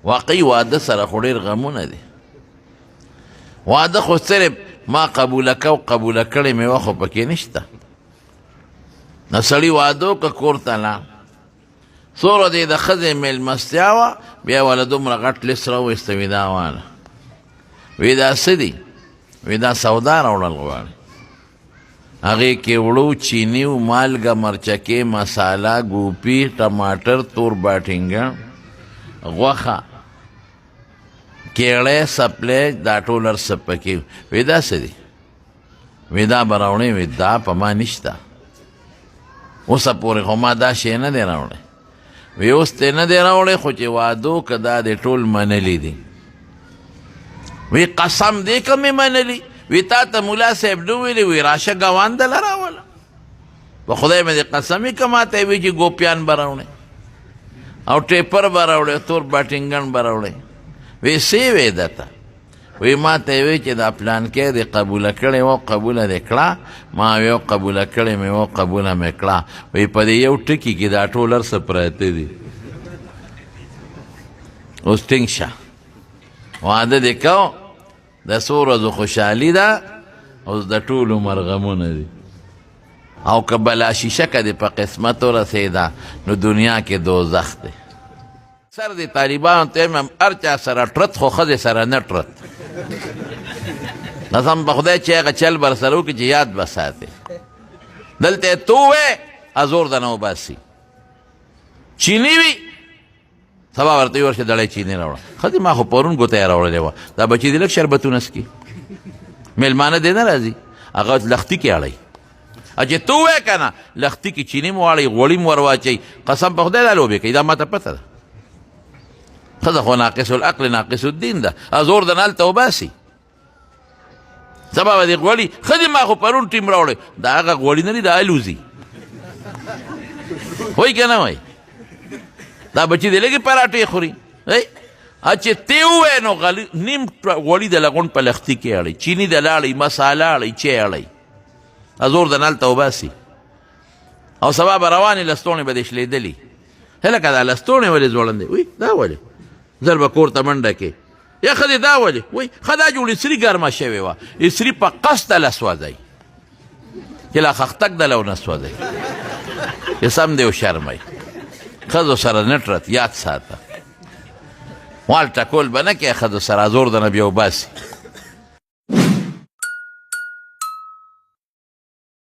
واقعي واده سره خو ډېر غمونه دي. واده خو صرف ما قبوله که او قبوله کړې میوه خو پکې نشته. نو سړي واده وکړه کور ته لاړ، څومره دی د ښځې مېلمستیا وه، بیا والا دومره غټ لیست راوایسته، وي دا واله، وی دا څه دي؟ وی دا سودا راوړل غواړي. هغې کې وړو، چیني و، مالګه، مرچکې، مساله، ګوپي، ټماټر، تور باټینګه، غوښه، کیړی، سپلی، دا ټول هر څه پکې. وی دا څه دي؟ وی دا به راوړې. وی دا په ما نشته، اوسه پورې خو ما دا شی نه دی راوړی. وی اوس تی نه دی راوړی، خو چې واده وکړه دا دې ټول منلي دي. وی قسم دی که مې منلي؟ وی تا ته ملا صاحب نه ویلي؟ وی راشه ګوانده له راوله، په خدای مې دې قسمي که ما ته یې وی چې ګوپیان به راوړی او ټیپر به راوړی، تور باټینګن به راوړی. وی څه وی درته؟ وی ما ته یې وی چې دا پلانکی دې قبوله کړې وه، قبوله دې کړه. ما وی قبوله کړې مې وه، قبوله مې کړه. وی په دې یو ټکي کې دا ټول هر څه پراته دي. اوس ټینګ شه، واده دې کو، د څو ورځو خوشحالي ده، اوس د ټول عمر غمونه دي. او که بلا شیشکه دې په قسمت ورسېده نو دنیا کې دوزخ دی. سر دې طالبانو ته یم هر چا سره ټرت، خو ښځې سره نه ټرت. قسم په خدای چې هغه چل بر سره وکړي چې یاد به ساتې. دلته یې تو وې ازور د نه وباسي. چیني وي سبا ورته ورشه دړی چینی راوړه. ښځې ما خو پرون ګوته یې راوړلې وه، دا بچي دې لږ شربتونه څکي، مېلمانه دې نه راځي، هغه لختي کې اړوي. چې تو وې که نه لختي کې چیني م واړئ، غوړي م ور واچوي. قسم په خدای دا لوبې کوي، دا ما ته پته ده. ښځه خو ناقص العقل ناقص الدین ده، ازور د نه هلته وباسي. سبا به دې غوړي، ښځې ما خو پرون ټیم راوړی، دا هغه غوړي نه دي، دا الوزي. وایي که نه وایي؟ دا بچی دی لږې پراټې خوري. چې تی ووایې نو نیم غوړي د لغونډ په لختي کې اړئ، چیني د لاړئ، مساله اړئ، چی اړئ، ازور د نلته وباسي. او سبا به روانې لستوڼې به دې شلېدلي. هلکه دا لستوڼې ولې ځوړندې؟ وی دا ولې؟ زر به کور ته منډه کې، یا ښځې دا ولې؟ وی ښه دا جوړ اسري ګرمه شوې وه، اسري په قصده لسوځئ چې لا خښتک دله ونه سوځئ، چې سم دی وشرمئ. ښځو سره نټرت یاد ساته، وال ټکول به نه کوې ښځو سره، ازور د نه بیا وباسي.